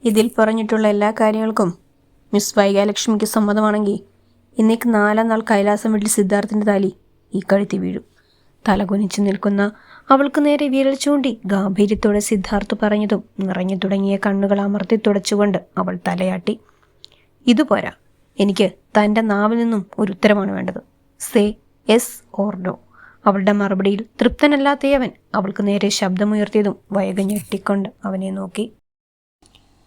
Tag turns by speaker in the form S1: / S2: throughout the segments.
S1: ഇതിൽ പറഞ്ഞിട്ടുള്ള എല്ലാ കാര്യങ്ങൾക്കും മിസ് വൈഗാലക്ഷ്മിക്ക് സമ്മതമാണെങ്കിൽ ഇന്നേക്ക് 4 നാൾ കൈലാസം വീട്ടിൽ സിദ്ധാർത്ഥിൻ്റെ താലി ഈ കഴുത്തി വീഴും. തലകുനിച്ചു നിൽക്കുന്ന അവൾക്ക് നേരെ വിരൽ ചൂണ്ടി ഗാംഭീര്യത്തോടെ സിദ്ധാർത്ഥ് പറഞ്ഞതും നിറഞ്ഞു തുടങ്ങിയ കണ്ണുകൾ അമർത്തി തുടച്ചുകൊണ്ട് അവൾ തലയാട്ടി. ഇതുപോരാ, എനിക്ക് തൻ്റെ നാവിൽ നിന്നും ഒരു ഉത്തരമാണ് വേണ്ടത്. Say yes or no. അവളുടെ മറുപടിയിൽ തൃപ്തനല്ലാത്തയവൻ അവൾക്ക് നേരെ ശബ്ദമുയർത്തിയതും വൈക ഞെട്ടിക്കൊണ്ട് അവനെ നോക്കി.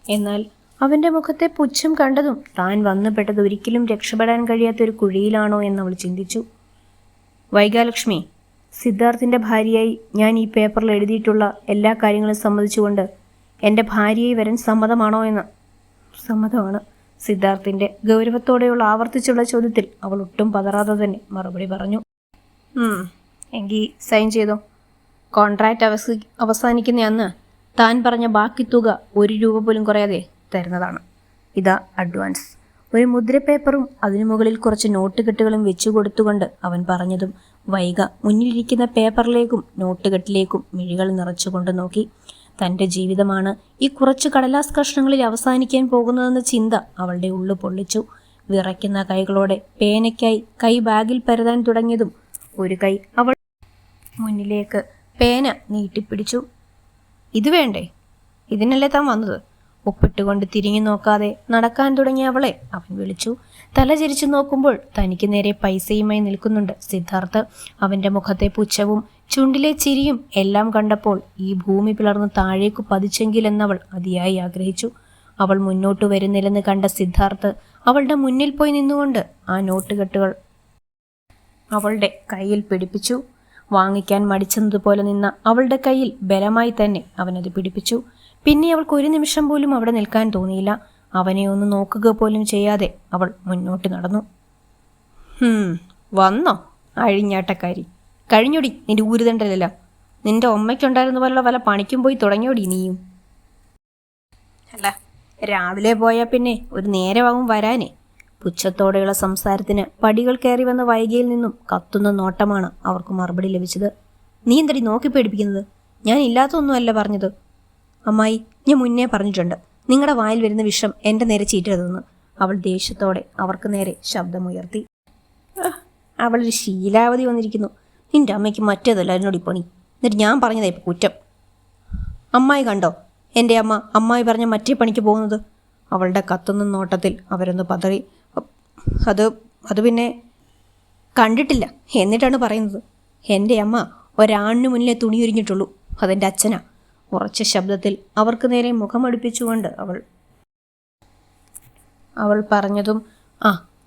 S1: എന്നാൽ അവൻ്റെ മുഖത്തെ പുച്ഛം കണ്ടതും താൻ വന്നുപെട്ടത് ഒരിക്കലും രക്ഷപ്പെടാൻ കഴിയാത്തൊരു കുഴിയിലാണോ എന്നവൾ ചിന്തിച്ചു. വൈഗാലക്ഷ്മി, സിദ്ധാർത്ഥിൻ്റെ ഭാര്യയായി ഞാൻ ഈ പേപ്പറിൽ എഴുതിയിട്ടുള്ള എല്ലാ കാര്യങ്ങളും സമ്മതിച്ചുകൊണ്ട് എൻ്റെ ഭാര്യയായി വരാൻ സമ്മതമാണോ എന്ന്. സമ്മതമാണ്. സിദ്ധാർത്ഥിൻ്റെ ഗൗരവത്തോടെയുള്ള ആവർത്തിച്ചുള്ള ചോദ്യത്തിൽ അവൾ ഒട്ടും പതറാതെ തന്നെ മറുപടി പറഞ്ഞു. എങ്കിൽ സൈൻ ചെയ്തോ. കോൺട്രാക്റ്റ് അവസാനിക്കുന്ന അന്ന് താൻ പറഞ്ഞ ബാക്കി തുക 1 രൂപ പോലും കുറയാതെ തരുന്നതാണ്. ഇതാ അഡ്വാൻസ്. ഒരു മുദ്രപ്പേപ്പറും അതിനു മുകളിൽ കുറച്ച് നോട്ടുകെട്ടുകളും വെച്ചു കൊടുത്തുകൊണ്ട് അവൻ പറഞ്ഞതും വൈഗ മുന്നിലിരിക്കുന്ന പേപ്പറിലേക്കും നോട്ടുകെട്ടിലേക്കും മിഴികൾ നിറച്ചുകൊണ്ട് നോക്കി. തൻ്റെ ജീവിതമാണ് ഈ കുറച്ച് കടലാസ് കഷ്ണങ്ങളിൽ അവസാനിക്കാൻ പോകുന്നതെന്ന ചിന്ത അവളുടെ ഉള്ളു പൊള്ളിച്ചു. വിറയ്ക്കുന്ന കൈകളോടെ പേനയ്ക്കായി കൈ ബാഗിൽ പരതാൻ തുടങ്ങിയതും ഒരു കൈ അവൾ മുന്നിലേക്ക് പേന നീട്ടിപ്പിടിച്ചു. ഇത് വേണ്ടേ? ഇതിനല്ലേ താൻ വന്നത്? ഒപ്പിട്ടുകൊണ്ട് തിരിഞ്ഞു നോക്കാതെ നടക്കാൻ തുടങ്ങിയ അവളെ അവൻ വിളിച്ചു. തല ചിരിച്ചു നോക്കുമ്പോൾ തനിക്ക് നേരെ പൈസയുമായി നിൽക്കുന്നുണ്ട് സിദ്ധാർത്ഥ്. അവൻ്റെ മുഖത്തെ പുച്ഛവും ചുണ്ടിലെ ചിരിയും എല്ലാം കണ്ടപ്പോൾ ഈ ഭൂമി പിളർന്ന് താഴേക്കു പതിച്ചെങ്കിലെന്നവൾ അതിയായി ആഗ്രഹിച്ചു. അവൾ മുന്നോട്ട് വരുന്നില്ലെന്ന് കണ്ട സിദ്ധാർത്ഥ് അവളുടെ മുന്നിൽ പോയി നിന്നുകൊണ്ട് ആ നോട്ടുകെട്ടുകൾ അവളുടെ കയ്യിൽ പിടിപ്പിച്ചു. വാങ്ങിക്കാൻ മടിച്ചതുപോലെ നിന്ന അവളുടെ കയ്യിൽ ബലമായി തന്നെ അവനത് പിടിപ്പിച്ചു. പിന്നെ അവൾക്ക് ഒരു നിമിഷം പോലും അവിടെ നിൽക്കാൻ തോന്നിയില്ല. അവനെ ഒന്ന് നോക്കുക പോലും ചെയ്യാതെ അവൾ മുന്നോട്ട് നടന്നു. വന്നോ അഴിഞ്ഞാട്ടക്കാരി? കഴിഞ്ഞൊടി നിന്റെ ഊരുതണ്ടല്ല. നിന്റെ അമ്മയ്ക്കുണ്ടായിരുന്ന പോലുള്ള വല്ല പണിക്കും പോയി തുടങ്ങിയോടി നീയും. അല്ല, രാവിലെ പോയാൽ പിന്നെ ഒരു നേരമാവും വരാനേ. പുച്ഛത്തോടെയുള്ള സംസാരത്തിന് പടികൾ കയറി വന്ന വൈകിയിൽ നിന്നും കത്തുന്ന നോട്ടമാണ് അവർക്ക് മറുപടി ലഭിച്ചത്. നീ എന്തടി നോക്കി പേടിപ്പിക്കുന്നത്? ഞാൻ ഇല്ലാത്തൊന്നുമല്ല പറഞ്ഞത്. അമ്മായി, ഞാൻ മുന്നേ പറഞ്ഞിട്ടുണ്ട്, നിങ്ങളുടെ വായിൽ വരുന്ന വിഷം എൻ്റെ നേരെ ചീറ്റരുതെന്ന്. അവൾ ദേഷ്യത്തോടെ അവർക്ക് നേരെ ശബ്ദമുയർത്തി. അവളൊരു ശീലാവധി വന്നിരിക്കുന്നു. നിന്റെ അമ്മയ്ക്ക് മറ്റേതല്ല എന്നോട് പണി. എന്നിട്ട് ഞാൻ പറഞ്ഞതാ ഇപ്പം കുറ്റം. അമ്മായി കണ്ടോ എൻ്റെ അമ്മ അമ്മായി പറഞ്ഞ മറ്റേ പണിക്ക് പോകുന്നത്? അവളുടെ കത്തുന്ന നോട്ടത്തിൽ അവരൊന്ന് പതറി. അത് പിന്നെ കണ്ടിട്ടില്ല എന്നിട്ടാണ് പറയുന്നത്. എൻ്റെ അമ്മ ഒരാണിന് മുന്നിലേ തുണിയൊരിഞ്ഞിട്ടുള്ളൂ. അതെൻ്റെ അച്ഛനാ. ഉറച്ച ശബ്ദത്തിൽ അവർക്ക് നേരെ മുഖമടുപ്പിച്ചുകൊണ്ട് അവൾ പറഞ്ഞതും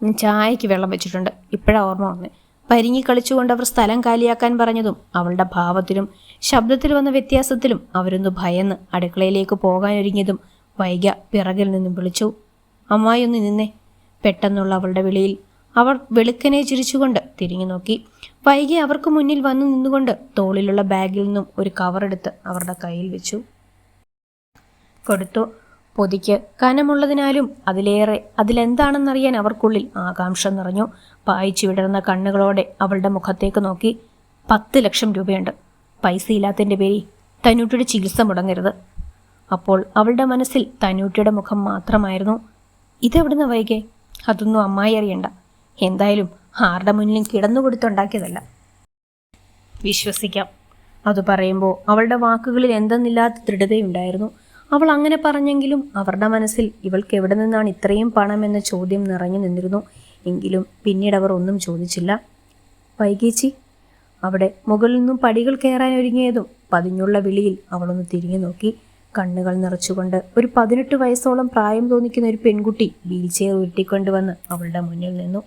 S1: ഞാൻ ചായക്ക് വെള്ളം വെച്ചിട്ടുണ്ട്, ഇപ്പോഴാണ് ഓർമ്മ വന്നേ. പരിങ്ങി കളിച്ചുകൊണ്ട് അവർ സ്ഥലം കാലിയാക്കാൻ പറഞ്ഞതും അവളുടെ ഭാവത്തിലും ശബ്ദത്തിൽ വന്ന വ്യത്യാസത്തിലും അവരൊന്ന് ഭയന്ന് അടുക്കളയിലേക്ക് പോകാനൊരുങ്ങിയതും വൈഗ പിറകിൽ നിന്നും വിളിച്ചു. അമ്മായി ഒന്ന് നിന്നേ. പെട്ടെന്നുള്ള അവളുടെ വിളിയിൽ അവർ വെളുക്കനെ ചിരിച്ചുകൊണ്ട് തിരിഞ്ഞു നോക്കി. വൈകി അവർക്ക് മുന്നിൽ വന്നു നിന്നുകൊണ്ട് തോളിലുള്ള ബാഗിൽ നിന്നും ഒരു കവറെടുത്ത് അവരുടെ കയ്യിൽ വെച്ചു കൊടുത്തു. പൊതിക്ക് കനമുള്ളതിനാലും അതിലെന്താണെന്നറിയാൻ അവർക്കുള്ളിൽ ആകാംക്ഷ നിറഞ്ഞു. പായിച്ചു വിടർന്ന കണ്ണുകളോടെ അവളുടെ മുഖത്തേക്ക് നോക്കി. 10 ലക്ഷം രൂപയുണ്ട്. പൈസ ഇല്ലാത്തതിൻ്റെ പേരിൽ തന്നൂട്ടിയുടെ ചികിത്സ മുടങ്ങരുത്. അപ്പോൾ അവളുടെ മനസ്സിൽ തന്നൂട്ടിയുടെ മുഖം മാത്രമായിരുന്നു. ഇതെവിടുന്ന് വൈകെ? അതൊന്നും അമ്മായി അറിയണ്ട. എന്തായാലും ആരുടെ മുന്നിലും കിടന്നു കൊടുത്തുണ്ടാക്കിയതല്ല. വിശ്വസിക്കാം. അത് പറയുമ്പോൾ അവളുടെ വാക്കുകളിൽ എന്തെന്നില്ലാത്ത ദൃഢതയുണ്ടായിരുന്നു. അവൾ അങ്ങനെ പറഞ്ഞെങ്കിലും അവരുടെ മനസ്സിൽ ഇവൾക്ക് എവിടെ നിന്നാണ് ഇത്രയും പണം എന്ന ചോദ്യം നിറഞ്ഞു നിന്നിരുന്നു. എങ്കിലും പിന്നീട് അവർ ഒന്നും ചോദിച്ചില്ല. വൈകേച്ചി. അവിടെ മുകളിൽ നിന്നും പടികൾ കയറാൻ ഒരുങ്ങിയതും പതിഞ്ഞുള്ള വിളിയിൽ അവളൊന്ന് തിരിഞ്ഞു നോക്കി. കണ്ണുകൾ നിറച്ചുകൊണ്ട് ഒരു 18 വയസ്സോളം പ്രായം തോന്നിക്കുന്ന ഒരു പെൺകുട്ടി വീൽ ചെയർ ഉരുട്ടിക്കൊണ്ടുവന്ന് അവളുടെ മുന്നിൽ നിന്നു.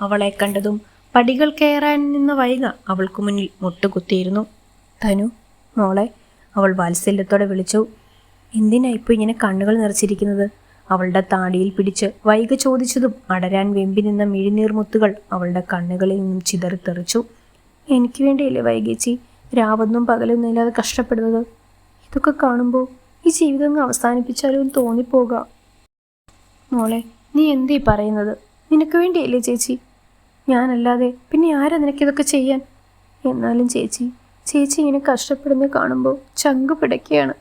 S1: അവളെ കണ്ടതും പടികൾ കയറാൻ നിന്ന വൈഗ അവൾക്ക് മുന്നിൽ മുട്ടുകുത്തിയിരുന്നു. തനു മോളെ, അവൾ വാത്സല്യത്തോടെ വിളിച്ചു. എന്തിനാ ഇപ്പോൾ ഇങ്ങനെ കണ്ണുകൾ നിറച്ചിരിക്കുന്നത്? അവളുടെ താടിയിൽ പിടിച്ച് വൈഗ ചോദിച്ചതും അടരാൻ വെമ്പി നിന്ന മിഴിനീർമുത്തുകൾ അവളുടെ കണ്ണുകളിൽ നിന്നും ചിതറിത്തെറിച്ചു. എനിക്ക് വേണ്ടിയല്ലേ വൈകേച്ചി രാവൊന്നും പകലൊന്നും ഇല്ലാതെ കഷ്ടപ്പെടുന്നത്? ഇതൊക്കെ കാണുമ്പോൾ ഈ ജീവിതം അങ്ങ് അവസാനിപ്പിച്ചാലോ എന്ന് തോന്നിപ്പോകാം. മോളെ, നീ എന്തീ പറയുന്നത്? നിനക്ക് വേണ്ടിയല്ലേ ചേച്ചി? ഞാനല്ലാതെ പിന്നെ ആരാ നിനക്കിതൊക്കെ ചെയ്യാൻ? എന്നാലും ചേച്ചി ഇങ്ങനെ കഷ്ടപ്പെടുന്നത് കാണുമ്പോൾ ചങ്ക് പിടയ്ക്കുകയാണ്.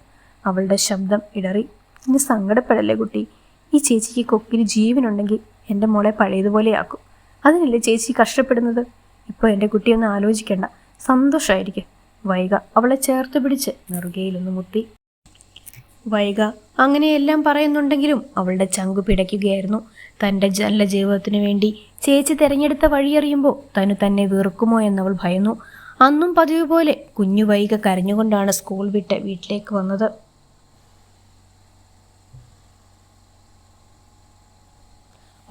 S1: അവളുടെ ശബ്ദം ഇടറി. ഇനി സങ്കടപ്പെടല്ലേ കുട്ടി. ഈ ചേച്ചിക്ക് കൊക്കിന് ജീവനുണ്ടെങ്കിൽ എൻ്റെ മോളെ പഴയതുപോലെയാക്കും. അതിനല്ലേ ചേച്ചി കഷ്ടപ്പെടുന്നത്. ഇപ്പോൾ എൻ്റെ കുട്ടിയൊന്ന് ആലോചിക്കണ്ട, സന്തോഷമായിരിക്കും. വൈഗ അവളെ ചേർത്ത് പിടിച്ച് നെറുകയിലൊന്ന് മുത്തി. വൈഗ അങ്ങനെയെല്ലാം പറയുന്നുണ്ടെങ്കിലും അവളുടെ ചങ്കു പിടയ്ക്കുകയായിരുന്നു. തൻ്റെ നല്ല ജീവിതത്തിനു വേണ്ടി ചേച്ചി തിരഞ്ഞെടുത്ത വഴിയറിയുമ്പോൾ തന്നെ വെറുക്കുമോ എന്നവൾ ഭയന്നു. അന്നും പതിവ് പോലെ കുഞ്ഞു വൈഗ കരഞ്ഞുകൊണ്ടാണ് സ്കൂൾ വിട്ട് വീട്ടിലേക്ക് വന്നത്.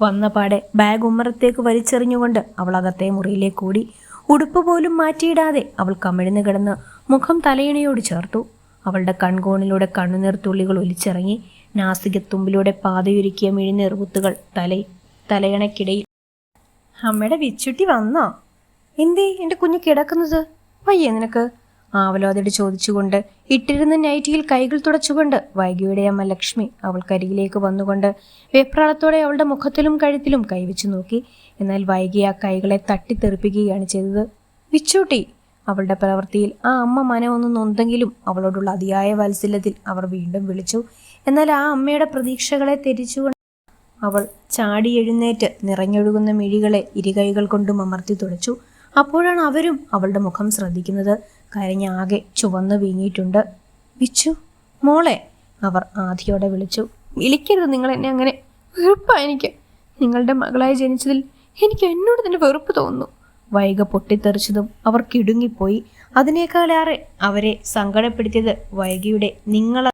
S1: വന്നപാടെ ബാഗ് ഉമ്മറത്തേക്ക് വലിച്ചെറിഞ്ഞുകൊണ്ട് അവൾ അകത്തെ മുറിയിലേക്ക് ഓടി. ഉടുപ്പ് പോലും മാറ്റിയിടാതെ അവൾ കമിഴ്ന്നു കിടന്ന് മുഖം തലയിണയോട് ചേർത്തു. അവളുടെ കൺകോണിലൂടെ കണ്ണുനീർ തുള്ളികൾ ഒലിച്ചിറങ്ങി. നാസികത്തുമ്പിലൂടെ പാതയൊരുക്കിയ മിഴിനീർമുത്തുകൾ തലയണക്കിടയിൽ. അമ്മയുടെ വിച്ചുട്ടി വന്നോ? എന്തേ എൻ്റെ കുഞ്ഞ് കിടക്കുന്നത്? വയ്യേ നിനക്ക്? ആവലോദയോട് ചോദിച്ചുകൊണ്ട് ഇട്ടിരുന്ന നൈറ്റിയിൽ കൈകൾ തുടച്ചുകൊണ്ട് വൈകിയുടെ അമ്മ ലക്ഷ്മി അവൾക്കരികിലേക്ക് വന്നുകൊണ്ട് വെപ്രാളത്തോടെ അവളുടെ മുഖത്തിലും കഴുത്തിലും കൈവച്ചു നോക്കി. എന്നാൽ വൈകി ആ കൈകളെ തട്ടിത്തെറിപ്പിക്കുകയാണ് ചെയ്തത്. വിച്ചൂട്ടി! അവളുടെ പ്രവൃത്തിയിൽ ആ അമ്മ മനമൊന്ന് നൊന്തെങ്കിലും അവളോടുള്ള അതിയായ വാത്സല്യത്തിൽ അവർ വീണ്ടും വിളിച്ചു. എന്നാൽ ആ അമ്മയുടെ പ്രതീക്ഷകളെ തെറ്റിച്ചുകൊണ്ട് അവൾ ചാടി എഴുന്നേറ്റ് നിറഞ്ഞൊഴുകുന്ന മിഴികളെ ഇരുകൈകൾ കൊണ്ടും അമർത്തി തുടച്ചു. അപ്പോഴാണ് അവരും അവളുടെ മുഖം ശ്രദ്ധിക്കുന്നത്. കരഞ്ഞ ആകെ ചുവന്നു വീങ്ങിയിട്ടുണ്ട്. വിച്ചു മോളെ, അവർ ആധിയോടെ വിളിച്ചു. വിളിക്കരുത് നിങ്ങൾ എന്നെ അങ്ങനെ. വെറുപ്പാ എനിക്ക്. നിങ്ങളുടെ മകളായി ജനിച്ചതിൽ എനിക്ക് എന്നോട് തന്നെ വെറുപ്പ് തോന്നുന്നു. വൈഗ പൊട്ടിത്തെറിച്ചതും അവർ കിടുങ്ങിപ്പോയി. അതിനേക്കാളേറെ അവരെ സങ്കടപ്പെടുത്തിയത് വൈകിയുടെ നിങ്ങള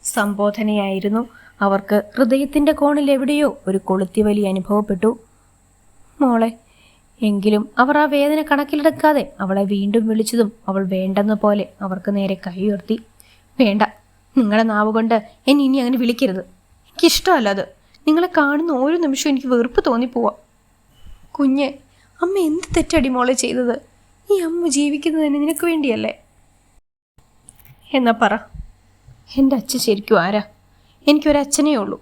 S1: സംബോധനയായിരുന്നു. അവർക്ക് ഹൃദയത്തിന്റെ കോണിൽ എവിടെയോ ഒരു കൊളുത്തിവലി അനുഭവപ്പെട്ടു. മോളെ. എങ്കിലും അവർ ആ വേദന കണക്കിലെടുക്കാതെ അവളെ വീണ്ടും വിളിച്ചതും അവൾ വേണ്ടെന്ന പോലെ അവർക്ക് നേരെ കൈ ഉയർത്തി. വേണ്ട, നിങ്ങളുടെ നാവ് കൊണ്ട് എന്നെ ഇനി അങ്ങനെ വിളിക്കരുത്. എനിക്കിഷ്ടമല്ല അത്. നിങ്ങളെ കാണുന്ന ഓരോ നിമിഷവും എനിക്ക് വെറുപ്പ് തോന്നിപ്പോവാ. കുഞ്ഞെ, അമ്മ എന്ത് തെറ്റടി മോളെ ചെയ്തത്? ഈ അമ്മ ജീവിക്കുന്നതിന് നിനക്ക് വേണ്ടിയല്ലേ? എന്നാ പറ, എൻ്റെ അച്ഛൻ ശരിക്കും ആരാ? എനിക്കൊരച്ഛനേ ഉള്ളൂ,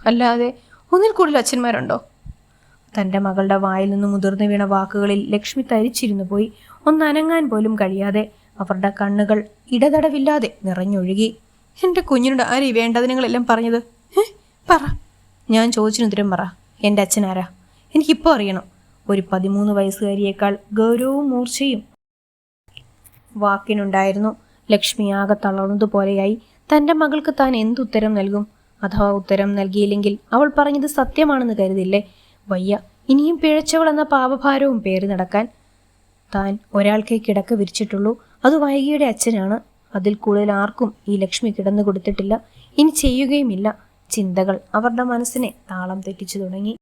S1: അല്ലാതെ ഒന്നിൽ കൂടുതൽ അച്ഛന്മാരുണ്ടോ? തൻ്റെ മകളുടെ വായിൽ നിന്ന് മുതിർന്നു വീണ വാക്കുകളിൽ ലക്ഷ്മി തരിച്ചിരുന്നു പോയി. ഒന്നനങ്ങാൻ പോലും കഴിയാതെ അവരുടെ കണ്ണുകൾ ഇടതടവില്ലാതെ നിറഞ്ഞൊഴുകി. എൻ്റെ കുഞ്ഞിനോട് ആരീ വേണ്ടത് നിങ്ങളെല്ലാം പറഞ്ഞത്? പറ, ഞാൻ ചോദിച്ചിന് ഉത്തരം പറ. എൻ്റെ അച്ഛൻ ആരാ? എനിക്കിപ്പോൾ അറിയണം. ഒരു 13 വയസ്സുകാരിയേക്കാൾ ഗൗരവവും മൂർച്ചയും വാക്കിനുണ്ടായിരുന്നു. ലക്ഷ്മി ആകെ തളർന്നതുപോലെയായി. തൻ്റെ മകൾക്ക് താൻ എന്തുത്തരം നൽകും? അഥവാ ഉത്തരം നൽകിയില്ലെങ്കിൽ അവൾ പറഞ്ഞത് സത്യമാണെന്ന് കരുതില്ലേ? വയ്യ ഇനിയും പിഴച്ചവൾ എന്ന പാപഭാരവും പേറി നടക്കാൻ. താൻ ഒരാൾക്കേ കിടക്ക വിരിച്ചിട്ടുള്ളൂ, അത് വൈകിയുടെ അച്ഛനാണ്. അതിൽ കൂടുതൽ ആർക്കും ഈ ലക്ഷ്മി കിടന്നു കൊടുത്തിട്ടില്ല, ഇനി ചെയ്യുകയുമില്ല. ചിന്തകൾ അവരുടെ മനസ്സിനെ താളം തെറ്റിച്ചു തുടങ്ങി.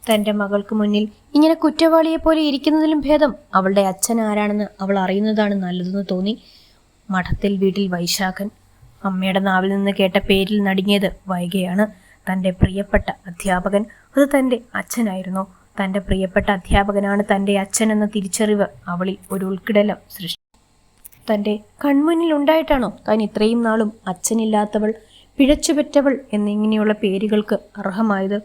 S1: തൻ്റെ മകൾക്ക് മുന്നിൽ ഇങ്ങനെ കുറ്റവാളിയെ പോലെ ഇരിക്കുന്നതിലും ഭേദം അവളുടെ അച്ഛൻ ആരാണെന്ന് അവൾ അറിയുന്നതാണ് നല്ലതെന്ന് തോന്നി. മഠത്തിൽ വീട്ടിൽ വൈശാഖൻ. അമ്മയുടെ നാവിൽ നിന്ന് കേട്ട പേരിൽ നടുങ്ങിയത് വൈകിയാണ്. തൻ്റെ പ്രിയപ്പെട്ട അധ്യാപകൻ, അത് തൻ്റെ അച്ഛനായിരുന്നു. തൻ്റെ പ്രിയപ്പെട്ട അധ്യാപകനാണ് തൻ്റെ അച്ഛൻ എന്ന തിരിച്ചറിവ് അവളിൽ ഒരു ഉൾക്കിടലം സൃഷ്ടി. തൻ്റെ കൺമുന്നിൽ ഉണ്ടായിട്ടാണോ താൻ ഇത്രയും നാളും അച്ഛനില്ലാത്തവൾ, പിഴച്ചുപെറ്റവൾ എന്നിങ്ങനെയുള്ള പേരുകൾക്ക് അർഹമായത്?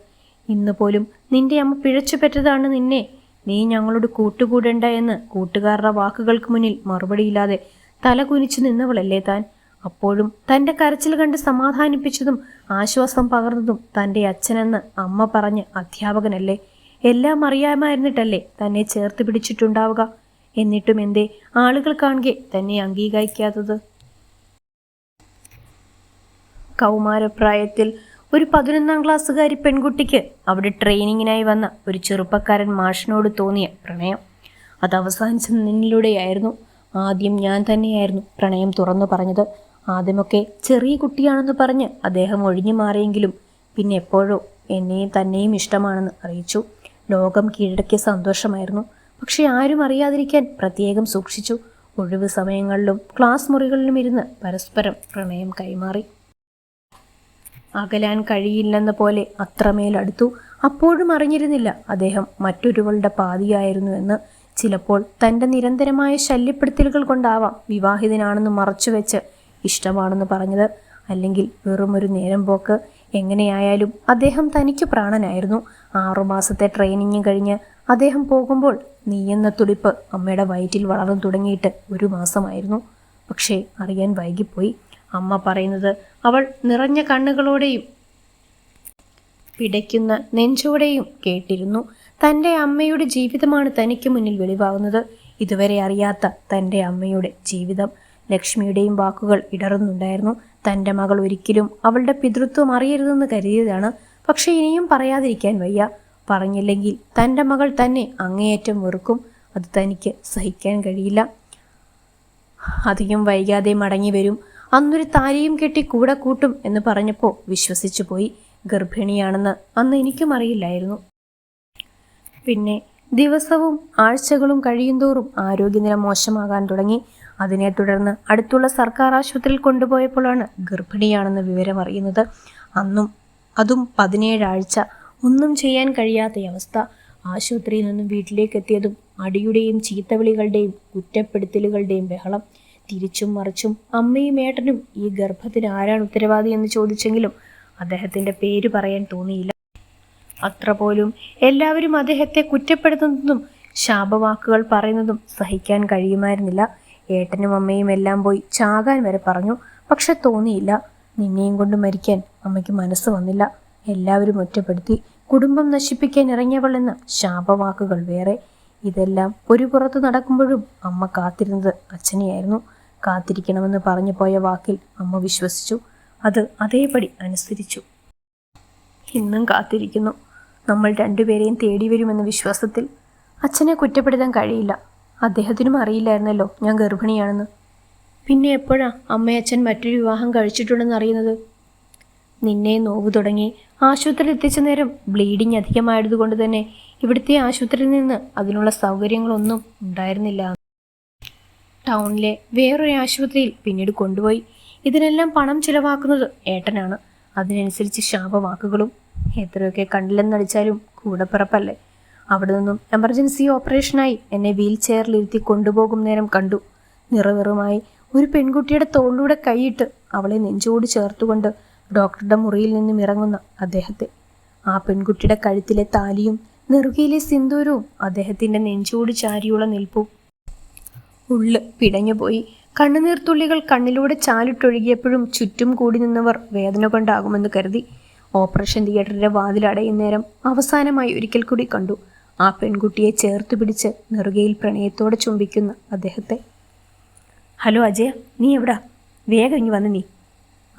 S1: ഇന്ന് പോലും നിന്റെ അമ്മ പിഴച്ചുപെറ്റതാണ് നിന്നെ. നീ ഞങ്ങളോട് കൂട്ടുകൂടേണ്ട എന്ന് കൂട്ടുകാരുടെ വാക്കുകൾക്ക് മുന്നിൽ മറുപടിയില്ലാതെ തല കുനിച്ചു നിന്നവളല്ലേ താൻ? അപ്പോഴും തൻ്റെ കരച്ചിൽ കണ്ട് സമാധാനിപ്പിച്ചതും ആശ്വാസം പകർന്നതും തൻ്റെ അച്ഛനെന്ന് അമ്മ പറഞ്ഞ് അധ്യാപകനല്ലേ? എല്ലാം അറിയാമായിരുന്നിട്ടല്ലേ തന്നെ ചേർത്ത് പിടിച്ചിട്ടുണ്ടാവുക? എന്നിട്ടും എന്തേ ആളുകൾ കാണുകെ തന്നെ അംഗീകരിക്കാത്തത്? കൗമാരപ്രായത്തിൽ ഒരു 11ാം ക്ലാസ്സുകാരി പെൺകുട്ടിക്ക് അവിടെ ട്രെയിനിങ്ങിനായി വന്ന ഒരു ചെറുപ്പക്കാരൻ മാഷിനോട് തോന്നിയ പ്രണയം അത് അവസാനിച്ച നിന്നിലൂടെയായിരുന്നു. ആദ്യം ഞാൻ തന്നെയായിരുന്നു പ്രണയം തുറന്നു പറഞ്ഞത്. ആദ്യമൊക്കെ ചെറിയ കുട്ടിയാണെന്ന് പറഞ്ഞ് അദ്ദേഹം ഒഴിഞ്ഞു മാറിയെങ്കിലും പിന്നെ എപ്പോഴോ എന്നെയും തന്നെയും ഇഷ്ടമാണെന്ന് അറിയിച്ചു. ലോകം കീഴടക്കിയ സന്തോഷമായിരുന്നു. പക്ഷെ ആരും അറിയാതിരിക്കാൻ പ്രത്യേകം സൂക്ഷിച്ചു. ഒഴിവ് സമയങ്ങളിലും ക്ലാസ് മുറികളിലും ഇരുന്ന് പരസ്പരം പ്രണയം കൈമാറി. അകലാൻ കഴിയില്ലെന്ന പോലെ അത്രമേൽ അടുത്തു. അപ്പോഴും അറിഞ്ഞിരുന്നില്ല അദ്ദേഹം മറ്റൊരുവളുടെ പാതിയായിരുന്നു എന്ന്. ചിലപ്പോൾ തൻ്റെ നിരന്തരമായ ശല്യപ്പെടുത്തലുകൾ കൊണ്ടാവാം വിവാഹിതനാണെന്ന് മറച്ചുവെച്ച് ഇഷ്ടമാണെന്ന് പറഞ്ഞത്. അല്ലെങ്കിൽ വെറുമൊരു നേരം പോക്ക്. എങ്ങനെയായാലും അദ്ദേഹം തനിക്ക് പ്രാണനായിരുന്നു. 6 മാസത്തെ ട്രെയിനിങ് കഴിഞ്ഞ് അദ്ദേഹം പോകുമ്പോൾ നീയെന്ന തുടിപ്പ് അമ്മയുടെ വയറ്റിൽ വളർന്നു തുടങ്ങിയിട്ട് 1 മാസമായിരുന്നു. പക്ഷേ അറിയാൻ വൈകിപ്പോയി. അമ്മ പറയുന്നത് അവൾ നിറഞ്ഞ കണ്ണുകളോടെയും പിടയ്ക്കുന്ന നെഞ്ചോടെയും കേട്ടിരുന്നു. തൻ്റെ അമ്മയുടെ ജീവിതമാണ് തനിക്ക് മുന്നിൽ വെളിവാകുന്നത്. ഇതുവരെ അറിയാത്ത തൻ്റെ അമ്മയുടെ ജീവിതം. ലക്ഷ്മിയുടെയും വാക്കുകൾ ഇടറുന്നുണ്ടായിരുന്നു. തൻ്റെ മകൾ ഒരിക്കലും അവളുടെ പിതൃത്വം അറിയരുതെന്ന് കരുതിയതാണ്. പക്ഷെ ഇനിയും പറയാതിരിക്കാൻ വയ്യ. പറഞ്ഞില്ലെങ്കിൽ തൻ്റെ മകൾ തന്നെ അങ്ങേയറ്റം വെറുക്കും. അത് തനിക്ക് സഹിക്കാൻ കഴിയില്ല. അധികം വൈകാതെ മടങ്ങി വരും. അന്നൊരു താലിയും കെട്ടി കൂടെ കൂട്ടും എന്ന് പറഞ്ഞപ്പോൾ വിശ്വസിച്ചു പോയി. ഗർഭിണിയാണെന്ന് അന്ന് എനിക്കും അറിയില്ലായിരുന്നു. പിന്നെ ദിവസവും ആഴ്ചകളും കഴിയുന്തോറും ആരോഗ്യനില മോശമാകാൻ തുടങ്ങി. അതിനെ തുടർന്ന് അടുത്തുള്ള സർക്കാർ ആശുപത്രിയിൽ കൊണ്ടുപോയപ്പോഴാണ് ഗർഭിണിയാണെന്ന് വിവരം അറിയുന്നത്. അതും 17 ആഴ്ച. ഒന്നും ചെയ്യാൻ കഴിയാത്ത അവസ്ഥ. ആശുപത്രിയിൽ നിന്നും വീട്ടിലേക്ക് എത്തിയതും അടിയുടെയും ചീത്തവിളികളുടെയും കുറ്റപ്പെടുത്തലുകളുടെയും ബഹളം. തിരിച്ചും മറിച്ചും അമ്മയും ഏട്ടനും ഈ ഗർഭത്തിന് ആരാണ് ഉത്തരവാദി എന്ന് ചോദിച്ചെങ്കിലും അദ്ദേഹത്തിൻ്റെ പേര് പറയാൻ തോന്നിയില്ല. അത്ര പോലും എല്ലാവരും അദ്ദേഹത്തെ കുറ്റപ്പെടുത്തുന്നതും ശാപവാക്കുകൾ പറയുന്നതും സഹിക്കാൻ കഴിയുമായിരുന്നില്ല. ഏട്ടനും അമ്മയും എല്ലാം പോയി ചാകാൻ വരെ പറഞ്ഞു. പക്ഷെ തോന്നിയില്ല. നിന്നെയും കൊണ്ട് മരിക്കാൻ അമ്മയ്ക്ക് മനസ്സ് വന്നില്ല. എല്ലാവരും ഒറ്റപ്പെടുത്തി. കുടുംബം നശിപ്പിക്കാൻ ഇറങ്ങിയവൾ എന്ന ശാപവാക്കുകൾ വേറെ. ഇതെല്ലാം ഒരു പുറത്ത് നടക്കുമ്പോഴും അമ്മ കാത്തിരുന്നത് അച്ഛനെയായിരുന്നു. കാത്തിരിക്കണമെന്ന് പറഞ്ഞു പോയ വാക്കിൽ അമ്മ വിശ്വസിച്ചു. അത് അതേപടി അനുസരിച്ചു. ഇന്നും കാത്തിരിക്കുന്നു. നമ്മൾ രണ്ടുപേരെയും തേടി വരുമെന്ന വിശ്വാസത്തിൽ. അച്ഛനെ കുറ്റപ്പെടുത്താൻ കഴിയില്ല. അദ്ദേഹത്തിനും അറിയില്ലായിരുന്നല്ലോ ഞാൻ ഗർഭിണിയാണെന്ന്. പിന്നെ എപ്പോഴാ അമ്മയച്ഛൻ മറ്റൊരു വിവാഹം കഴിച്ചിട്ടുണ്ടെന്ന് അറിയുന്നത്? നിന്നെ നോവ് തുടങ്ങി ആശുപത്രിയിൽ എത്തിച്ച നേരം ബ്ലീഡിങ് അധികമായതുകൊണ്ട് തന്നെ ഇവിടുത്തെ ആശുപത്രിയിൽ നിന്ന് അതിനുള്ള സൗകര്യങ്ങളൊന്നും ഉണ്ടായിരുന്നില്ല. ടൗണിലെ വേറൊരു ആശുപത്രിയിൽ പിന്നീട് കൊണ്ടുപോയി. ഇതിനെല്ലാം പണം ചിലവാക്കുന്നത് ഏട്ടനാണ്. അതിനനുസരിച്ച് ശാപവാക്കുകളും. എത്രയൊക്കെ കണ്ടില്ലെന്നടിച്ചാലും കൂടപ്പിറപ്പല്ലേ. അവിടെ നിന്നും എമർജൻസി ഓപ്പറേഷനായി എന്നെ വീൽ ചെയറിലിരുത്തി കൊണ്ടുപോകും നേരം കണ്ടു. നിറവെറുമായി ഒരു പെൺകുട്ടിയുടെ തോളിലൂടെ കൈയിട്ട് അവളെ നെഞ്ചോട് ചേർത്തുകൊണ്ട് ഡോക്ടറുടെ മുറിയിൽ നിന്നും ഇറങ്ങുന്ന അദ്ദേഹത്തെ. ആ പെൺകുട്ടിയുടെ കഴുത്തിലെ താലിയും നെറുകയിലെ സിന്ദൂരവും അദ്ദേഹത്തിൻ്റെ നെഞ്ചോട് ചാരിയുള്ള നിൽപ്പും. ഉള്ള് പിടഞ്ഞുപോയി. കണ്ണുനീർത്തുള്ളികൾ കണ്ണിലൂടെ ചാലിട്ടൊഴുകിയപ്പോഴും ചുറ്റും കൂടി നിന്നവർ വേദന കൊണ്ടാകുമെന്ന് കരുതി. ഓപ്പറേഷൻ തിയേറ്ററിന്റെ വാതിലടയുന്നേരം അവസാനമായി ഒരിക്കൽ കൂടി കണ്ടു ആ പെൺകുട്ടിയെ ചേർത്ത് പിടിച്ച് നെറുകയിൽ പ്രണയത്തോടെ ചുംബിക്കുന്ന അദ്ദേഹത്തെ. ഹലോ അജയ, നീ എവിടാ? വേഗം ഇങ്ങ് വന്ന് നീ.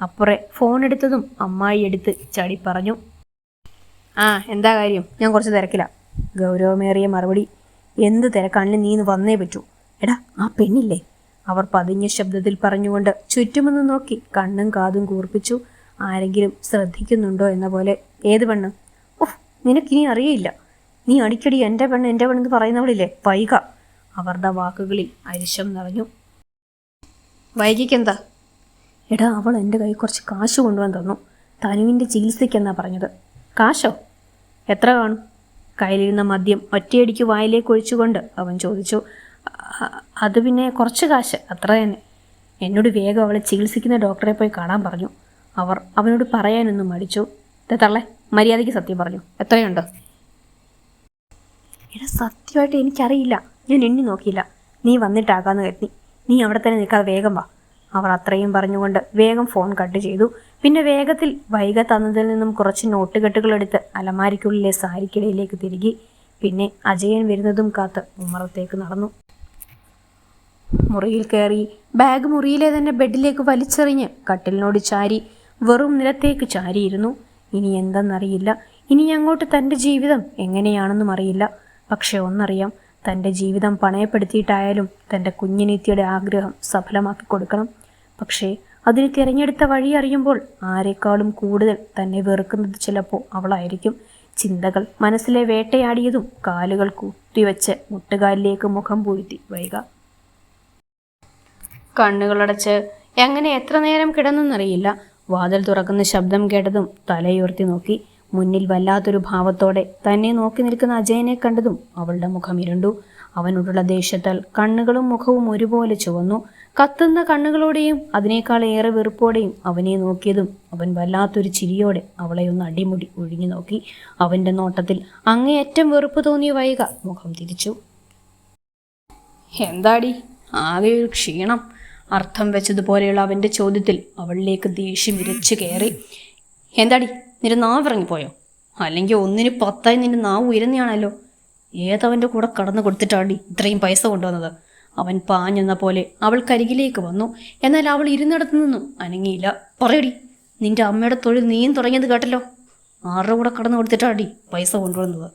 S1: അപ്പുറേ ഫോൺ എടുത്തതും അമ്മായി എടുത്ത് ചാടി പറഞ്ഞു. എന്താ കാര്യം? ഞാൻ കുറച്ച് തിരക്കില്ല. ഗൗരവമേറിയ മറുപടി. എന്ത് തിരക്കാണെങ്കിലും നീ ഇന്ന് വന്നേ പറ്റൂ. എടാ, ആ പെണ്ണില്ലേ? അവർ പതിഞ്ഞ ശബ്ദത്തിൽ പറഞ്ഞുകൊണ്ട് ചുറ്റുമൊന്ന് നോക്കി കണ്ണും കാതും കൂർപ്പിച്ചു. ആരെങ്കിലും ശ്രദ്ധിക്കുന്നുണ്ടോ എന്ന പോലെ. ഏത് പെണ്ണ്? നിനക്കിനി അറിയില്ല. നീ അടിക്കടി എൻ്റെ പെണ്ണെന്ന് പറയുന്നവളില്ലേ, വൈക. അവരുടെ വാക്കുകളിൽ അരിശം നിറഞ്ഞു. വൈകിക്കെന്താ? എടാ, അവൾ എൻ്റെ കൈ കുറച്ച് കാശ് കൊണ്ടുവന്ന് തന്നു. തനുവിൻ്റെ ചികിത്സയ്ക്കെന്നാ പറഞ്ഞത്. കാശോ? എത്ര കാണും? കയ്യിലിരുന്ന മദ്യം ഒറ്റയടിക്ക് വായിലേക്ക് ഒഴിച്ചുകൊണ്ട് അവൻ ചോദിച്ചു. അത് പിന്നെ കുറച്ച് കാശ്, അത്ര തന്നെ. എന്നോട് വേഗം അവളെ ചികിത്സിക്കുന്ന ഡോക്ടറെ പോയി കാണാൻ പറഞ്ഞു. അവർ അവനോട് പറയാനൊന്നും മടിച്ചു. തള്ളേ, മര്യാദയ്ക്ക് സത്യം പറഞ്ഞു. എത്രയുണ്ട്? എടാ, സത്യമായിട്ട് എനിക്കറിയില്ല. ഞാൻ എണ്ണി നോക്കിയില്ല. നീ വന്നിട്ടാകാന്ന് കരുതി. നീ അവിടെ തന്നെ നിൽക്കാതെ വേഗം വാ. അവർ അത്രയും പറഞ്ഞുകൊണ്ട് വേഗം ഫോൺ കട്ട് ചെയ്തു. പിന്നെ വേഗത്തിൽ വൈക തന്നതിൽ നിന്നും കുറച്ച് നോട്ടുകെട്ടുകളെടുത്ത് അലമാരിക്കുള്ളിലെ സാരിക്കിടയിലേക്ക് തിരികി. പിന്നെ അജയൻ വരുന്നതും കാത്ത് ഉമ്മറത്തേക്ക് നടന്നു. മുറിയിൽ കയറി ബാഗ് മുറിയിലെ തന്നെ ബെഡിലേക്ക് വലിച്ചെറിഞ്ഞ് കട്ടിലിനോട് ചാരി വെറും നിലത്തേക്ക് ചാരിയിരുന്നു. ഇനി എന്തെന്നറിയില്ല. ഇനി അങ്ങോട്ട് തൻ്റെ ജീവിതം എങ്ങനെയാണെന്നും അറിയില്ല. പക്ഷെ ഒന്നറിയാം, തൻ്റെ ജീവിതം പണയപ്പെടുത്തിയിട്ടായാലും തൻ്റെ കുഞ്ഞിനീത്തിയുടെ ആഗ്രഹം സഫലമാക്കി കൊടുക്കണം. പക്ഷേ അതിന് തിരഞ്ഞെടുത്ത വഴി അറിയുമ്പോൾ ആരെക്കാളും കൂടുതൽ തന്നെ വെറുക്കുന്നത് ചിലപ്പോൾ അവളായിരിക്കും. ചിന്തകൾ മനസ്സിലെ വേട്ടയാടിയതും കാലുകൾ കുത്തിവെച്ച് മുട്ടുകാലിലേക്ക് മുഖം പൂഴ്ത്തി വൈക. കണ്ണുകളടച്ച് എങ്ങനെ എത്ര നേരം കിടന്നെന്നറിയില്ല. വാതിൽ തുറക്കുന്ന ശബ്ദം കേട്ടതും തലയുയർത്തി നോക്കി. മുന്നിൽ വല്ലാത്തൊരു ഭാവത്തോടെ തന്നെ നോക്കി നിൽക്കുന്ന അജയനെ കണ്ടതും അവളുടെ മുഖം ഇരുണ്ടു. അവനോടുള്ള ദേഷ്യത്താൽ കണ്ണുകളും മുഖവും ഒരുപോലെ ചുവന്നു. കത്തുന്ന കണ്ണുകളോടെയും അതിനേക്കാൾ ഏറെ വെറുപ്പോടെയും അവനെ നോക്കിയതും അവൻ വല്ലാത്തൊരു ചിരിയോടെ അവളെ ഒന്ന് അടിമുടി ഒഴിഞ്ഞു നോക്കി. അവൻ്റെ നോട്ടത്തിൽ അങ്ങേയറ്റം വെറുപ്പ് തോന്നിയ വൈക മുഖം തിരിച്ചു. എന്താടി, ആകെ ഒരു ക്ഷീണം. അർത്ഥം വെച്ചതുപോലെയുള്ള അവൻ്റെ ചോദ്യത്തിൽ അവളിലേക്ക് ദേഷ്യം ഇരച്ചു കയറി. എന്താടി, നിന്റെ നാവ് ഇറങ്ങിപ്പോയോ? അല്ലെങ്കിൽ 1-ന് 10 നിന്റെ നാവ് ഉയരുന്നയാണല്ലോ. ഏതവൻ്റെ കൂടെ കടന്നു കൊടുത്തിട്ടാടി ഇത്രയും പൈസ കൊണ്ടുവന്നത്? അവൻ പാഞ്ഞെന്ന പോലെ അവൾക്കരികിലേക്ക് വന്നു. എന്നാൽ അവൾ ഇരുന്നിടത്തു നിന്നും അനങ്ങിയില്ല. പറയടി, നിന്റെ അമ്മയുടെ തൊഴിൽ നീയും തുടങ്ങിയത് കേട്ടല്ലോ. ആരുടെ കൂടെ കടന്നു കൊടുത്തിട്ടാടി പൈസ കൊണ്ടുവന്നത്?